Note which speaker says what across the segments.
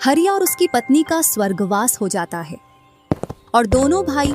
Speaker 1: हरिया और उसकी पत्नी का स्वर्गवास हो जाता है और दोनों भाई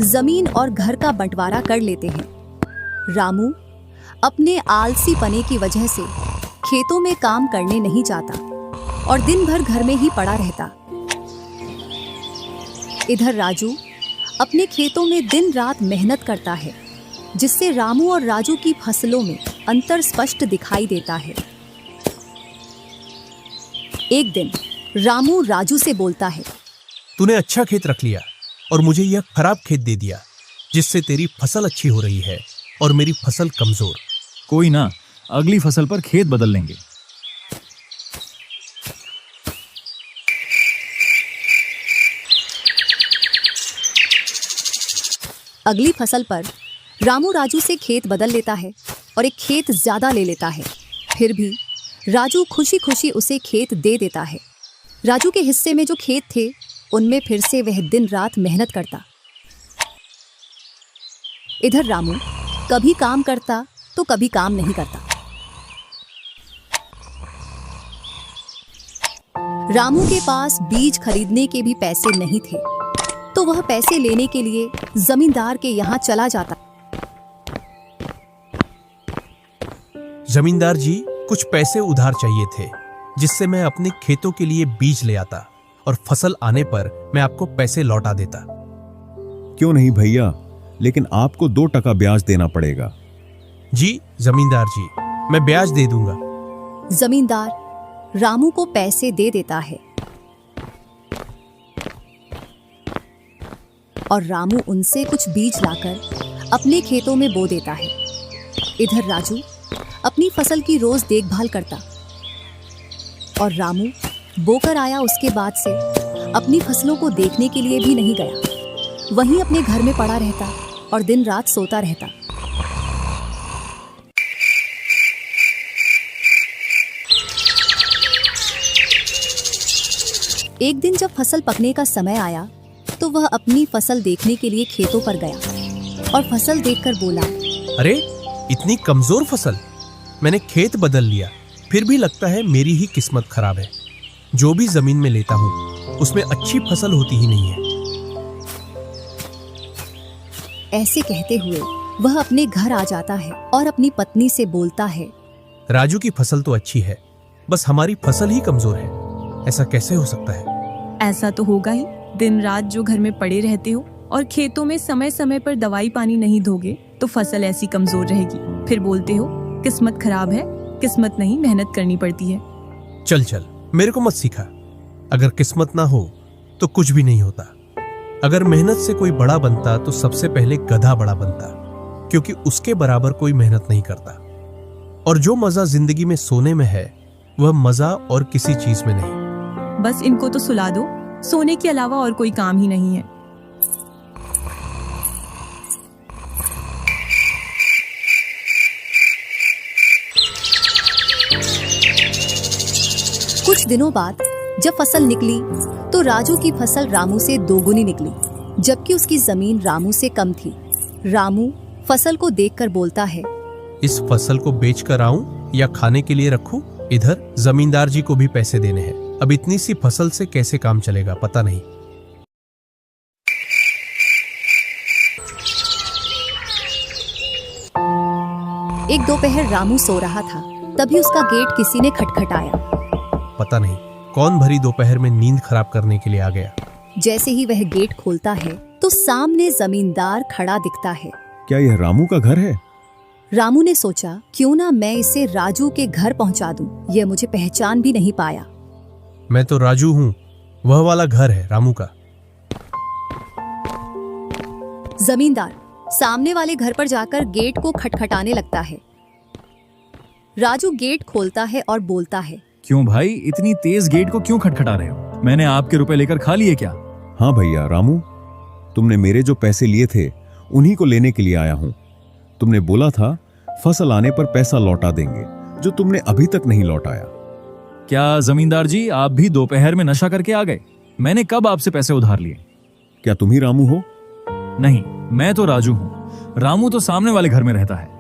Speaker 1: जमीन और घर का बंटवारा कर लेते हैं। रामू अपने आलसी पने की वजह से खेतों में काम करने नहीं जाता और दिन भर घर में ही पड़ा रहता। इधर राजू अपने खेतों में दिन रात मेहनत करता है, जिससे रामू और राजू की फसलों में अंतर स्पष्ट दिखाई देता है। एक दिन रामू राजू से बोलता है,
Speaker 2: तूने अच्छा खेत रख लिया और मुझे यह खराब खेत दे दिया, जिससे तेरी फसल अच्छी हो रही है और मेरी फसल कमजोर।
Speaker 3: कोई ना, अगली फसल पर खेत बदल लेंगे।
Speaker 1: अगली फसल पर रामू राजू से खेत बदल लेता है और एक खेत ज्यादा ले लेता है। फिर भी राजू खुशी खुशी उसे खेत दे देता है। राजू के हिस्से में जो खेत थे उनमें फिर से वह दिन रात मेहनत करता। इधर रामू कभी काम करता तो कभी काम नहीं करता। रामू के पास बीज खरीदने के भी पैसे नहीं थे, तो वह पैसे लेने के लिए जमींदार के यहाँ चला जाता।
Speaker 2: जमींदार जी, कुछ पैसे उधार चाहिए थे, जिससे मैं अपने खेतों के लिए बीज ले आता और फसल आने पर मैं आपको पैसे लौटा देता।
Speaker 4: क्यों नहीं भैया, लेकिन आपको 2% ब्याज देना पड़ेगा।
Speaker 2: जी जमींदार जी, मैं ब्याज दे दूंगा।
Speaker 1: जमींदार रामू को पैसे दे देता है और रामू उनसे कुछ बीज लाकर अपने खेतों में बो देता है। इधर राजू अपनी फसल की रोज देखभाल करता और रामू बोकर आया उसके बाद से अपनी फसलों को देखने के लिए भी नहीं गया। वहीं अपने घर में पड़ा रहता और दिन रात सोता रहता। एक दिन जब फसल पकने का समय आया तो वह अपनी फसल देखने के लिए खेतों पर गया और फसल देखकर बोला,
Speaker 2: अरे इतनी कमजोर फसल! मैंने खेत बदल लिया, फिर भी लगता है मेरी ही किस्मत खराब है। जो भी जमीन में लेता हूँ उसमें अच्छी फसल होती ही नहीं है।
Speaker 1: ऐसे कहते हुए वह अपने घर आ जाता है और अपनी पत्नी से बोलता है,
Speaker 2: राजू की फसल तो अच्छी है, बस हमारी फसल ही कमजोर है। ऐसा कैसे हो सकता है?
Speaker 5: ऐसा तो होगा ही। दिन रात जो घर में पड़े रहते हो और खेतों में समय समय पर दवाई पानी नहीं दोगे तो फसल ऐसी कमजोर रहेगी। फिर बोलते हो किस्मत खराब है। किस्मत नहीं, मेहनत करनी पड़ती है।
Speaker 2: चल चल, मेरे को मत सिखा। अगर किस्मत ना हो तो कुछ भी नहीं होता। अगर मेहनत से कोई बड़ा बनता तो सबसे पहले गधा बड़ा बनता, क्योंकि उसके बराबर कोई मेहनत नहीं करता। और जो मजा जिंदगी में सोने में है वह मजा और किसी चीज में नहीं।
Speaker 5: बस इनको तो सुला दो, सोने के अलावा और कोई काम ही नहीं है।
Speaker 1: कुछ दिनों बाद जब फसल निकली तो राजू की फसल रामू से दोगुनी निकली, जबकि उसकी जमीन रामू से कम थी। रामू फसल को देखकर बोलता है,
Speaker 2: इस फसल को बेच कर आऊं या खाने के लिए रखूं? इधर जमींदार जी को भी पैसे देने हैं। अब इतनी सी फसल से कैसे काम चलेगा पता नहीं।
Speaker 1: एक दोपहर रामू सो रहा था, तभी उसका गेट किसी ने खटखटाया।
Speaker 2: पता नहीं कौन भरी दोपहर में नींद खराब करने के लिए आ गया।
Speaker 1: जैसे ही वह गेट खोलता है तो सामने जमींदार खड़ा दिखता है।
Speaker 4: क्या यह रामू का घर है?
Speaker 1: रामू ने सोचा, क्यों ना मैं इसे राजू के घर पहुंचा दूं। यह मुझे पहचान भी नहीं पाया।
Speaker 2: मैं तो राजू हूँ, वह वाला घर है रामू का।
Speaker 1: जमींदार सामने वाले घर पर जाकर गेट को खटखटाने लगता है। राजू गेट खोलता है और बोलता है,
Speaker 3: क्यों भाई, इतनी तेज गेट को क्यों खटखटा रहे हो? मैंने आपके रुपए लेकर खा लिए क्या?
Speaker 4: हाँ भैया रामू, तुमने मेरे जो पैसे लिए थे उन्हीं को लेने के लिए आया हूँ। तुमने बोला था फसल आने पर पैसा लौटा देंगे, जो तुमने अभी तक नहीं लौटाया।
Speaker 3: क्या जमींदार जी, आप भी दोपहर में नशा करके आ गए? मैंने कब आपसे पैसे उधार लिए?
Speaker 4: क्या तुम ही रामू हो?
Speaker 3: नहीं, मैं तो राजू हूँ। रामू तो सामने वाले घर में रहता है।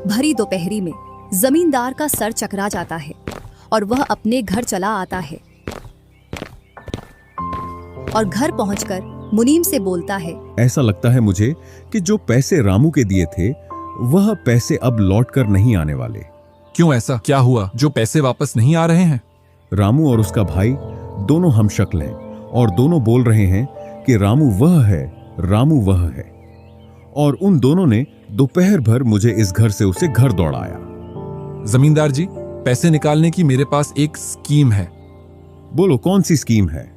Speaker 1: भरी दोपहरी में जमींदार का सर चकरा जाता है और वह अपने घर चला आता है और घर पहुंचकर मुनीम से बोलता है,
Speaker 4: ऐसा लगता है मुझे कि जो पैसे रामू के दिए थे वह पैसे अब लौट कर नहीं आने वाले।
Speaker 6: क्यों, ऐसा क्या हुआ जो पैसे वापस नहीं आ रहे हैं?
Speaker 4: रामू और उसका भाई दोनों हम शक्ल हैं और दोनों बोल रहे हैं कि रामू वह है, रामू वह है। और उन दोनों ने दोपहर भर मुझे इस घर से उसे घर दौड़ाया।
Speaker 6: जमींदार जी, पैसे निकालने की मेरे पास एक स्कीम है।
Speaker 4: बोलो, कौन सी स्कीम है?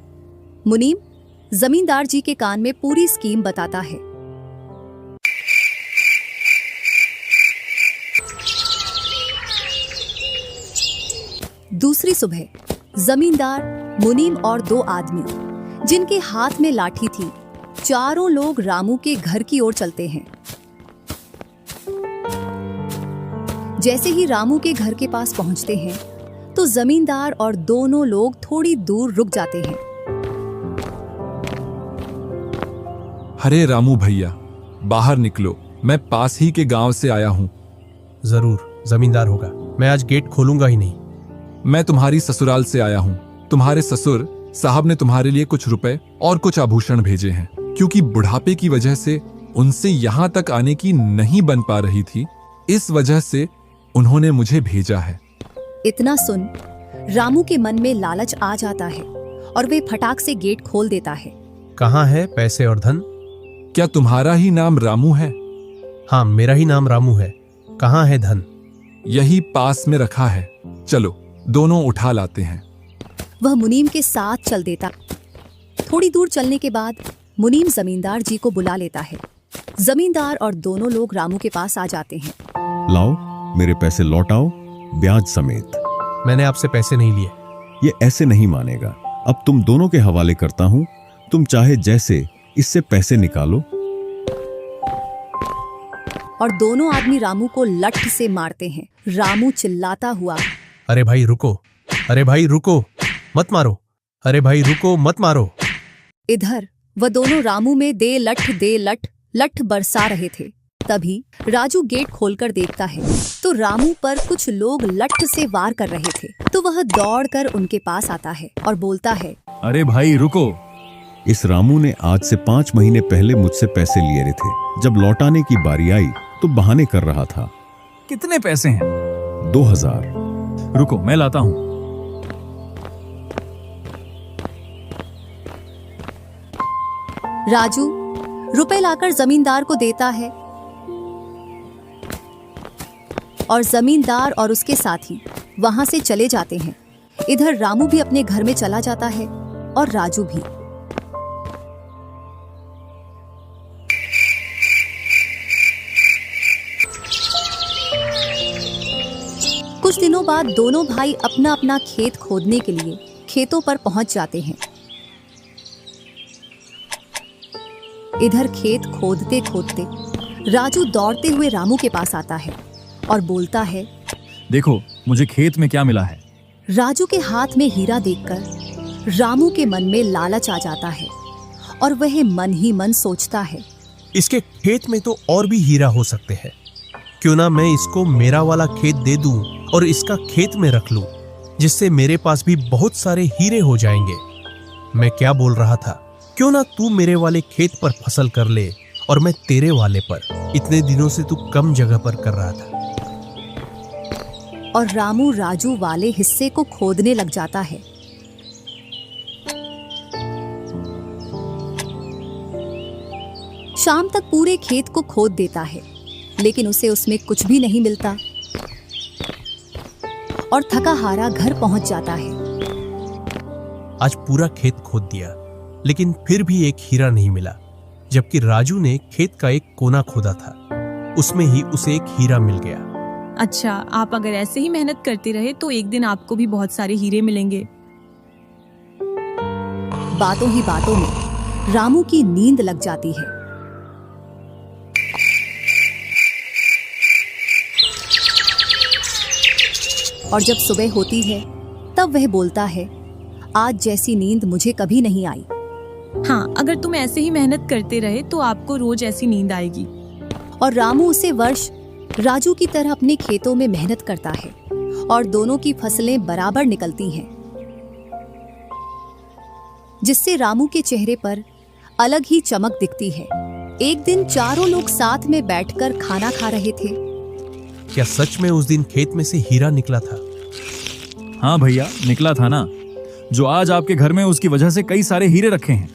Speaker 1: मुनीम जमींदार जी के कान में पूरी स्कीम बताता है। दूसरी सुबह जमींदार, मुनीम और दो आदमी जिनके हाथ में लाठी थी, चारों लोग रामू के घर की ओर चलते हैं। जैसे ही रामू के घर के पास पहुंचते हैं तो जमींदार और दोनों लोग थोड़ी दूर रुक जाते हैं।
Speaker 6: अरे रामू भैया, बाहर निकलो, मैं पास ही के गांव से आया हूं।
Speaker 2: जरूर जमींदार होगा, मैं आज गेट खोलूंगा ही नहीं।
Speaker 6: मैं तुम्हारी ससुराल से आया हूं। तुम्हारे ससुर साहब ने तुम्हारे लिए कुछ रुपए और कुछ आभूषण भेजे हैं, क्योंकि बुढ़ापे की वजह से उनसे यहां तक आने की नहीं बन पा रही थी, इस वजह से उन्होंने मुझे भेजा है।
Speaker 1: इतना सुन रामू के मन में लालच आ जाता है और वे फटाक से गेट खोल देता है।
Speaker 2: कहाँ है पैसे और धन?
Speaker 6: क्या तुम्हारा ही नाम रामू है?
Speaker 2: हाँ, मेरा ही नाम रामू है। कहाँ है धन?
Speaker 6: यही पास में रखा है, चलो दोनों उठा लाते हैं।
Speaker 1: वह मुनीम के साथ चल देता। थोड़ी दूर चलने के बाद मुनीम जमींदार जी को बुला लेता है। जमींदार और दोनों लोग रामू के पास आ जाते हैं।
Speaker 4: लाओ, मेरे पैसे लौटाओ, ब्याज समेत।
Speaker 2: मैंने आपसे पैसे नहीं लिए।
Speaker 4: ये ऐसे नहीं मानेगा। अब तुम दोनों के हवाले करता हूं, तुम चाहे जैसे इससे पैसे निकालो।
Speaker 1: और दोनों आदमी रामू को लठ से मारते हैं। रामू चिल्लाता हुआ,
Speaker 2: अरे भाई रुको, अरे भाई रुको, मत मारो, अरे भाई रुको, मत मारो।
Speaker 1: इधर वह दोनों रामू में दे लठ लठ बरसा रहे थे। तभी राजू गेट खोलकर देखता है तो रामू पर कुछ लोग लठ से वार कर रहे थे। तो वह दौड़कर उनके पास आता है और बोलता है,
Speaker 3: अरे भाई रुको।
Speaker 4: इस रामू ने आज से 5 महीने पहले मुझसे पैसे लिए रहे थे। जब लौटाने की बारी आई तो बहाने कर रहा था।
Speaker 3: कितने पैसे हैं?
Speaker 4: 2000।
Speaker 3: रुको, मैं लाता हूं।
Speaker 1: राजू रुपए लाकर जमींदार को देता है और जमींदार और उसके साथी वहां से चले जाते हैं। इधर रामू भी अपने घर में चला जाता है और राजू भी। कुछ दिनों बाद दोनों भाई अपना अपना खेत खोदने के लिए खेतों पर पहुंच जाते हैं। इधर खेत खोदते खोदते राजू दौड़ते हुए रामू के पास आता है और बोलता है,
Speaker 3: देखो मुझे खेत में क्या मिला है।
Speaker 1: राजू के हाथ में हीरा देखकर रामू के मन में लालच आ जाता है और वह मन ही मन सोचता है,
Speaker 2: इसके खेत में तो और भी हीरा हो सकते हैं। क्यों ना मैं इसको मेरा वाला खेत दे दूं और इसका खेत में रख लूं, जिससे मेरे पास भी बहुत सारे हीरे हो जाएंगे। मैं क्या बोल रहा था, क्यों ना तू मेरे वाले खेत पर फसल कर ले और मैं तेरे वाले पर। इतने दिनों से तू कम जगह पर कर रहा था।
Speaker 1: और रामू राजू वाले हिस्से को खोदने लग जाता है। शाम तक पूरे खेत को खोद देता है, लेकिन उसे उसमें कुछ भी नहीं मिलता और थका हारा घर पहुंच जाता है।
Speaker 2: आज पूरा खेत खोद दिया, लेकिन फिर भी एक हीरा नहीं मिला। जबकि राजू ने खेत का एक कोना खोदा था, उसमें ही उसे एक हीरा मिल गया।
Speaker 5: अच्छा, आप अगर ऐसे ही मेहनत करते रहे तो एक दिन आपको भी बहुत सारे हीरे मिलेंगे।
Speaker 1: बातों ही बातों में रामू की नींद लग जाती है। और जब सुबह होती है तब वह बोलता है, आज जैसी नींद मुझे कभी नहीं आई।
Speaker 5: हाँ, अगर तुम ऐसे ही मेहनत करते रहे तो आपको रोज ऐसी नींद आएगी।
Speaker 1: और रामू उसे वर्ष राजू की तरह अपने खेतों में मेहनत करता है और दोनों की फसलें बराबर निकलती हैं, जिससे रामू के चेहरे पर अलग ही चमक दिखती है। एक दिन चारों लोग साथ में बैठकर खाना खा रहे थे।
Speaker 2: क्या सच में उस दिन खेत में से हीरा निकला था?
Speaker 3: हाँ भैया, निकला था ना। जो आज आपके घर में, उसकी वजह से कई सारे हीरे रखे हैं।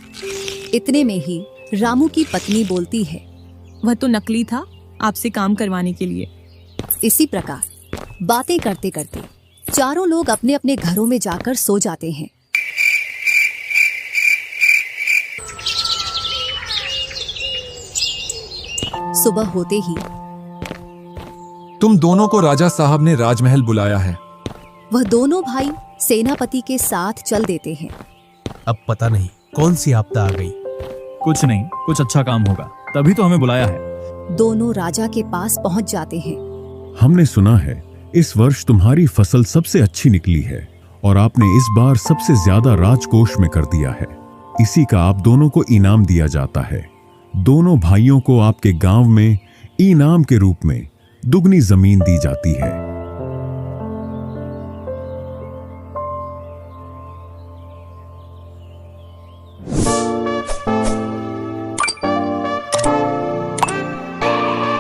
Speaker 1: इतने में ही रामू की पत्नी बोलती है,
Speaker 5: वह तो नकली था, आपसे काम करवाने के लिए।
Speaker 1: इसी प्रकार बातें करते करते चारों लोग अपने अपने घरों में जाकर सो जाते हैं। सुबह होते ही
Speaker 6: तुम दोनों को राजा साहब ने राजमहल बुलाया है।
Speaker 1: वह दोनों भाई सेनापति के साथ चल देते हैं।
Speaker 2: अब पता नहीं कौन सी आपदा आ गई।
Speaker 3: कुछ नहीं, कुछ अच्छा काम होगा, तभी तो हमें बुलाया है।
Speaker 1: दोनों राजा के पास पहुंच जाते हैं।
Speaker 4: हमने सुना है इस वर्ष तुम्हारी फसल सबसे अच्छी निकली है और आपने इस बार सबसे ज्यादा राजकोष में कर दिया है। इसी का आप दोनों को इनाम दिया जाता है। दोनों भाइयों को आपके गांव में इनाम के रूप में दुगनी जमीन दी जाती है।